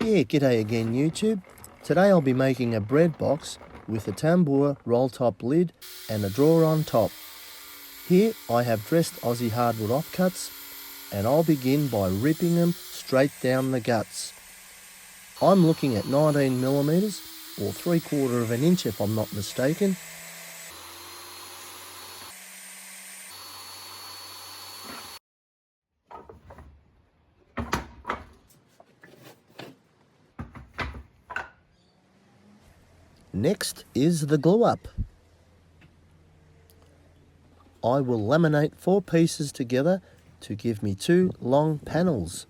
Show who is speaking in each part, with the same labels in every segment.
Speaker 1: Yeah, g'day again YouTube. Today I'll be making a bread box with a tambour roll top lid and a drawer on top. Here I have dressed Aussie hardwood offcuts and I'll begin by ripping them straight down the guts. I'm looking at 19mm or 3/4 of an inch if I'm not mistaken. Next is the glue up. I will laminate 4 pieces together to give me 2 long panels.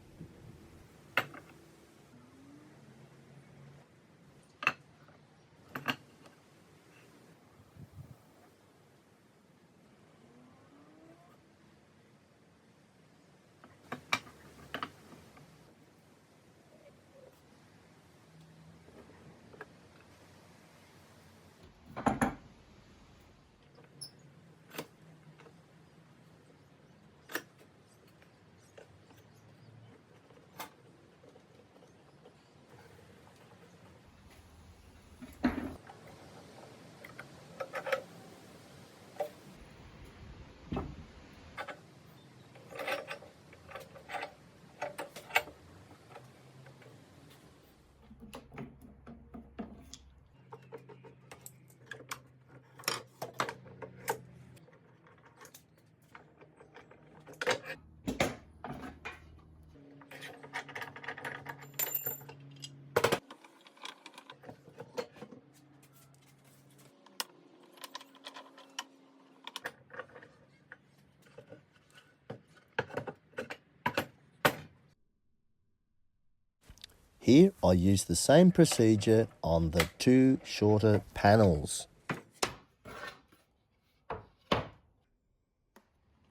Speaker 1: Here I use the same procedure on the 2 shorter panels.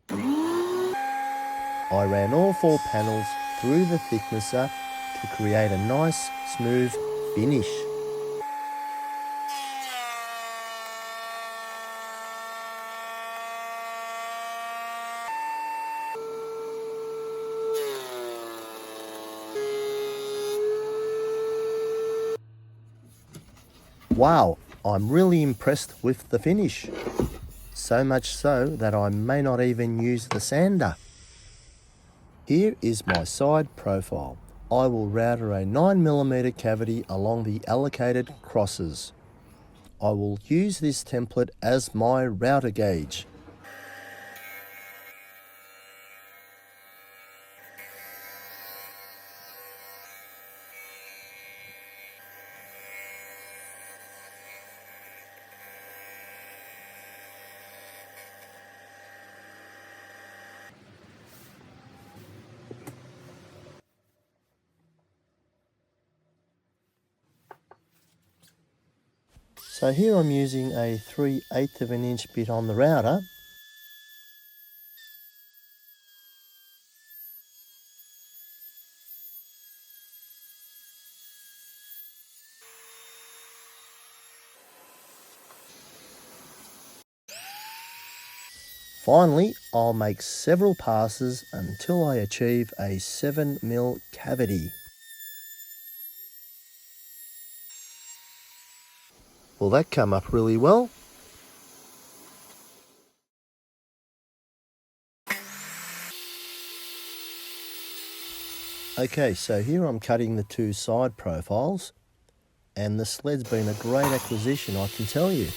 Speaker 1: I ran all 4 panels through the thicknesser to create a nice smooth finish. Wow, I'm really impressed with the finish. So much so that I may not even use the sander. Here is my side profile. I will router a 9mm cavity along the allocated crosses. I will use this template as my router gauge. So here I'm using a 3/8 of an inch bit on the router. Finally, I'll make several passes until I achieve a 7mm cavity. Will that come up really well? Okay, so here I'm cutting the 2 side profiles, and the sled's been a great acquisition, I can tell you.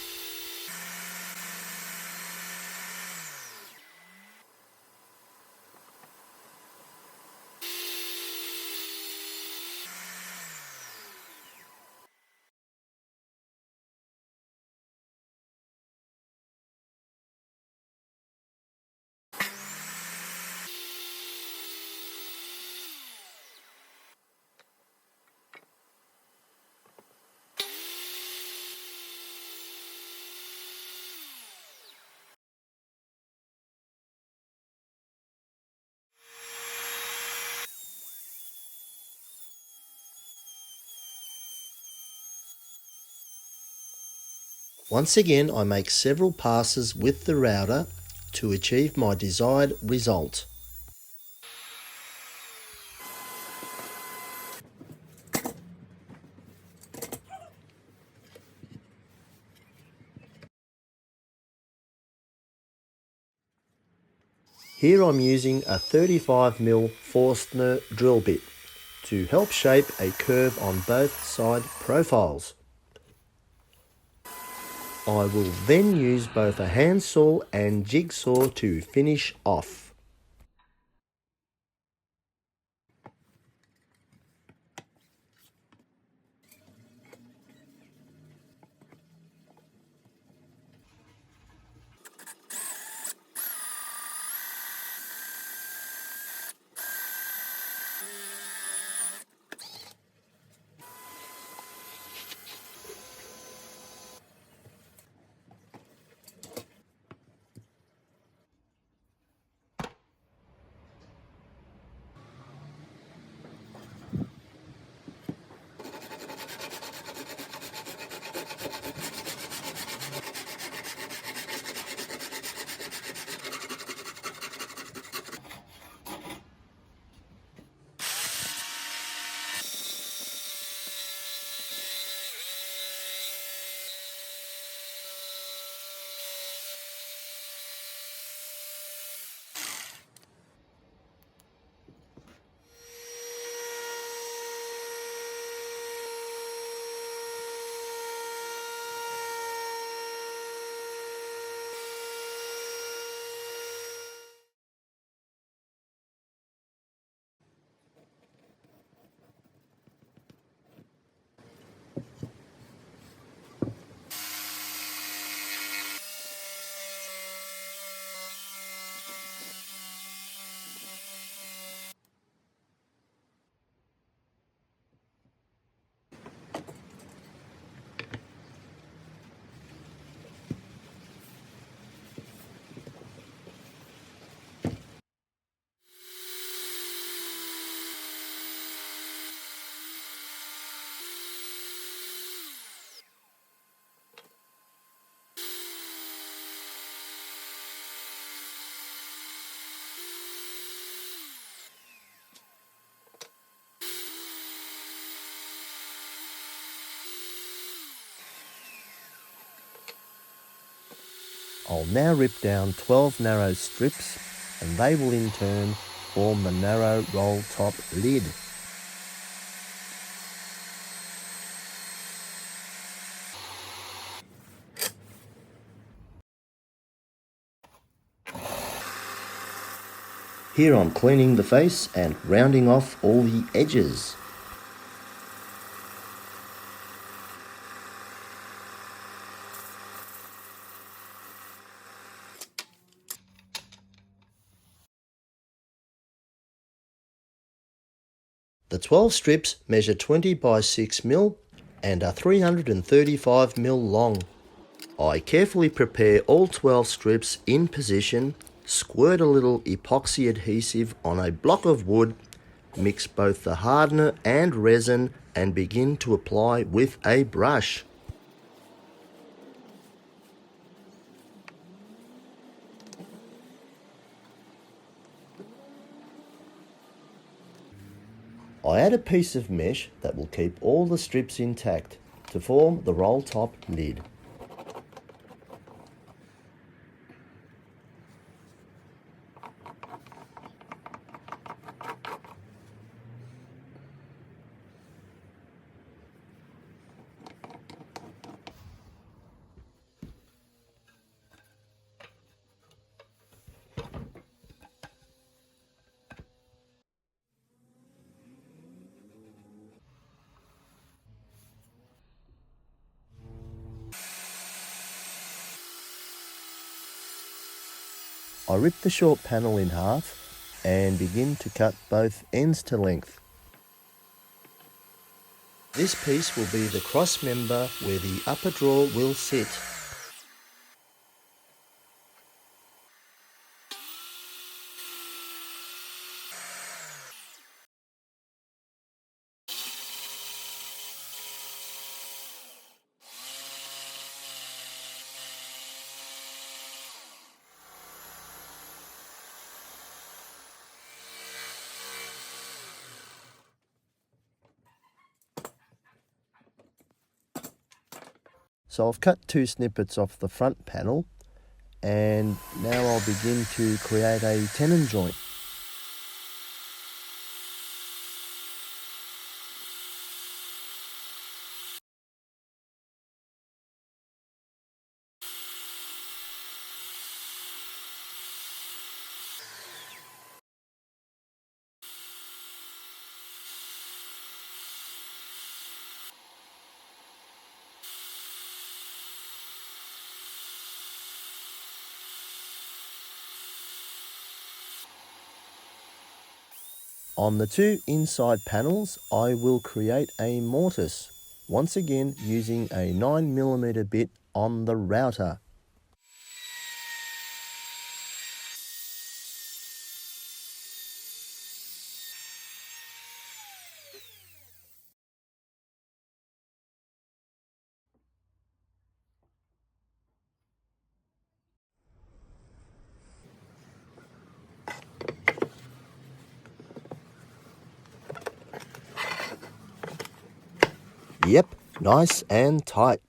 Speaker 1: Once again, I make several passes with the router to achieve my desired result. Here I'm using a 35mm Forstner drill bit to help shape a curve on both side profiles. I will then use both a handsaw and jigsaw to finish off. I'll now rip down 12 narrow strips and they will in turn form the narrow roll top lid. Here I'm cleaning the face and rounding off all the edges. The 12 strips measure 20 by 6mm and are 335mm long. I carefully prepare all 12 strips in position, squirt a little epoxy adhesive on a block of wood, mix both the hardener and resin and begin to apply with a brush. I add a piece of mesh that will keep all the strips intact to form the roll top lid. I rip the short panel in half and begin to cut both ends to length. This piece will be the cross member where the upper drawer will sit. So I've cut two snippets off the front panel and now I'll begin to create a tenon joint. On the two inside panels, I will create a mortise, once again using a 9mm bit on the router. Yep, nice and tight.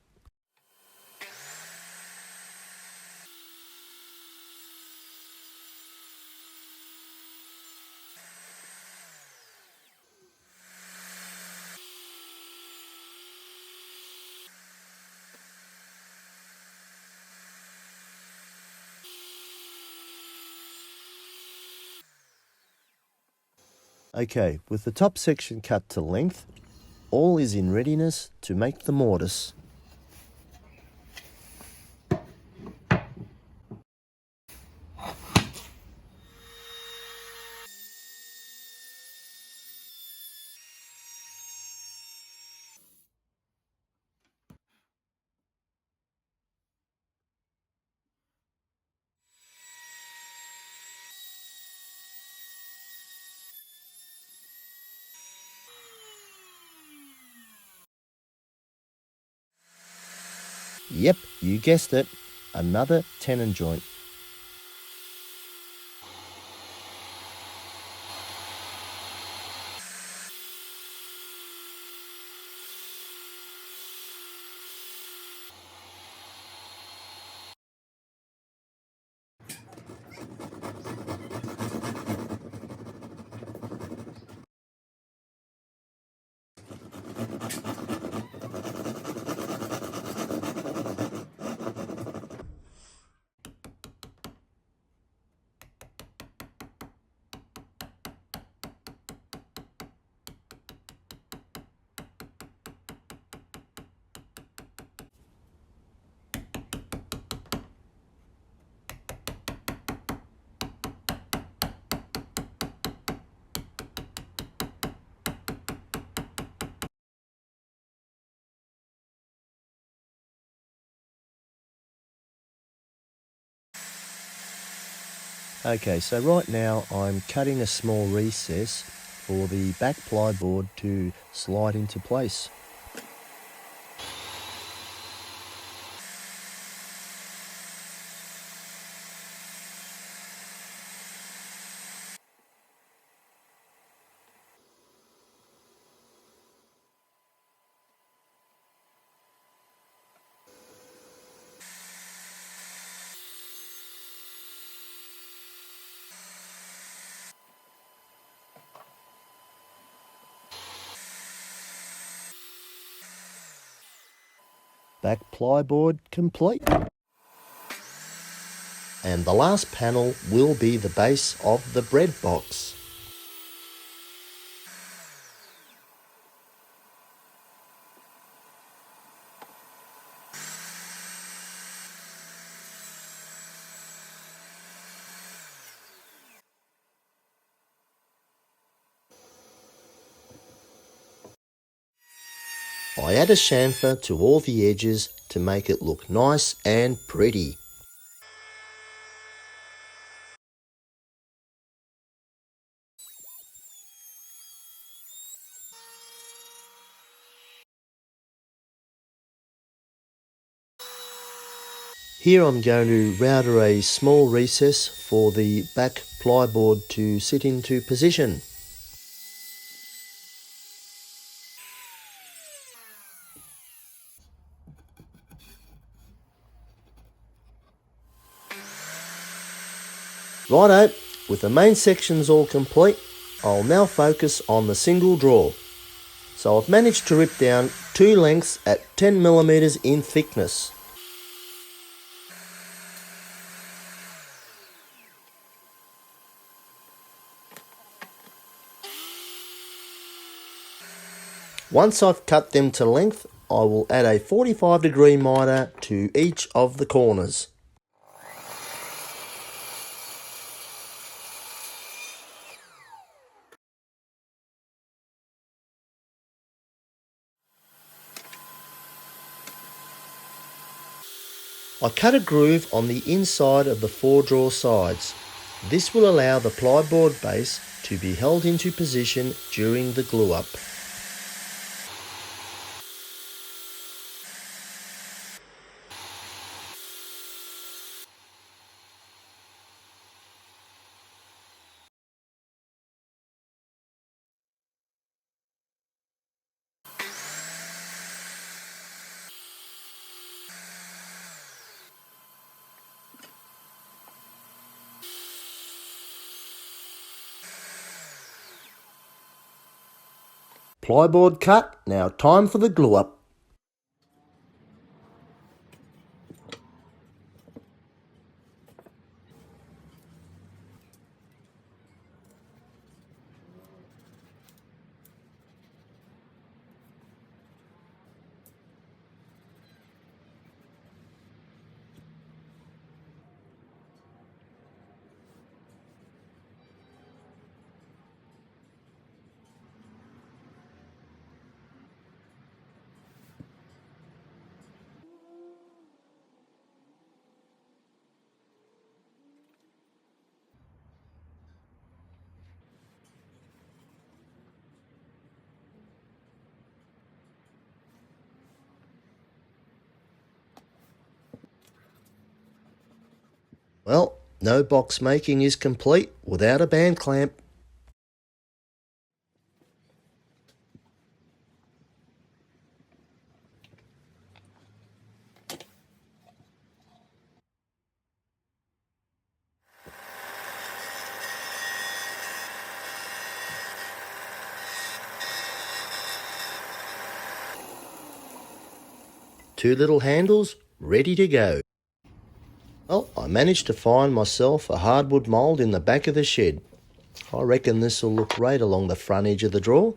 Speaker 1: Okay, with the top section cut to length, all is in readiness to make the mortise. Yep, you guessed it, another tenon joint. Okay, so right now I'm cutting a small recess for the back plyboard to slide into place. Back plyboard complete. And the last panel will be the base of the breadbox. I add a chamfer to all the edges to make it look nice and pretty. Here I'm going to router a small recess for the back plyboard to sit into position. Righto, with the main sections all complete, I'll now focus on the single drawer. So I've managed to rip down 2 lengths at 10mm in thickness. Once I've cut them to length, I will add a 45-degree miter to each of the corners. I cut a groove on the inside of the 4 drawer sides. This will allow the plyboard base to be held into position during the glue up. Plyboard cut, now time for the glue up. Well, no box making is complete without a band clamp. Two little handles ready to go. Well, I managed to find myself a hardwood mould in the back of the shed. I reckon this will look great along the front edge of the drawer.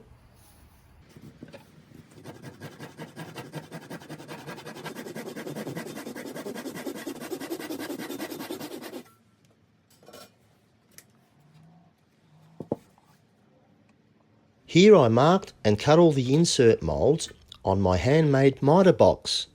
Speaker 1: Here I marked and cut all the insert moulds on my handmade miter box.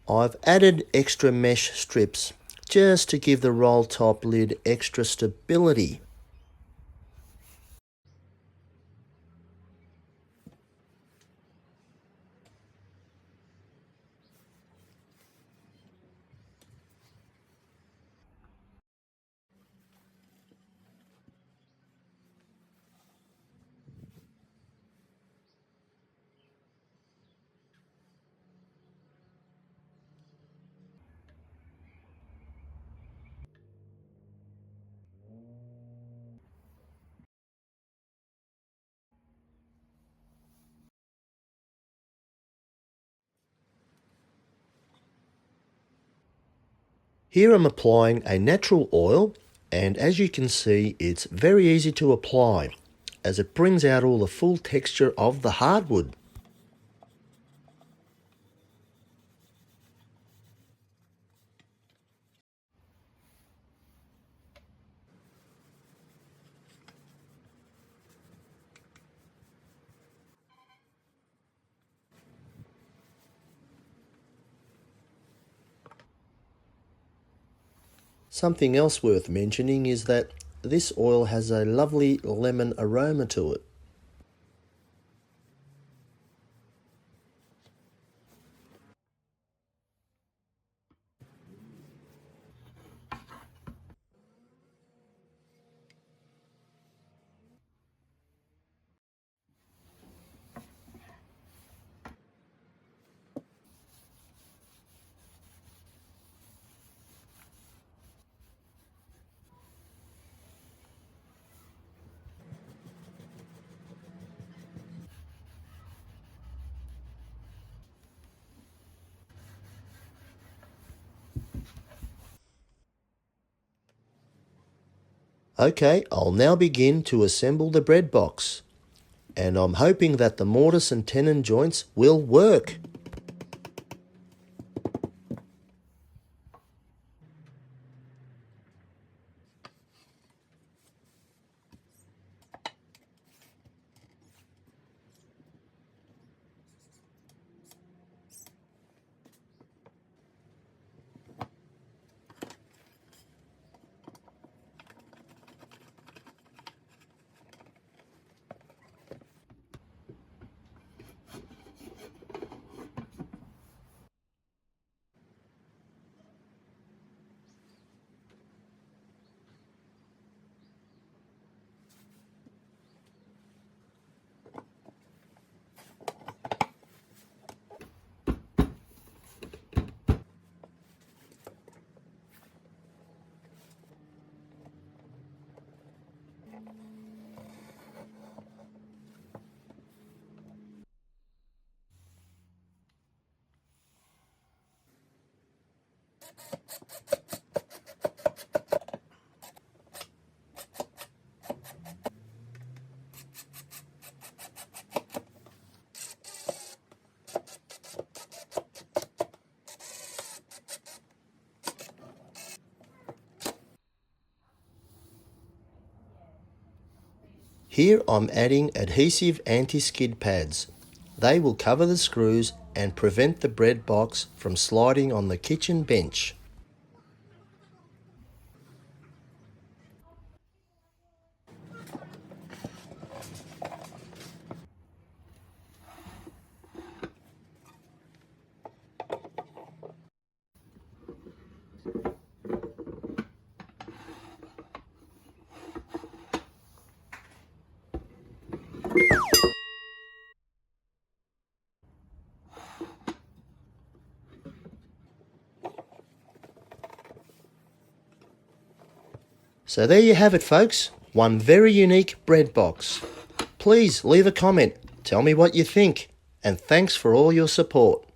Speaker 1: I've added extra mesh strips just to give the roll top lid extra stability. Here I'm applying a natural oil, and as you can see it's very easy to apply as it brings out all the full texture of the hardwood. Something else worth mentioning is that this oil has a lovely lemon aroma to it. Okay, I'll now begin to assemble the bread box, and I'm hoping that the mortise and tenon joints will work. Here I'm adding adhesive anti-skid pads. They will cover the screws and prevent the bread box from sliding on the kitchen bench. So there you have it, folks. One very unique bread box. Please leave a comment. Tell me what you think. And thanks for all your support.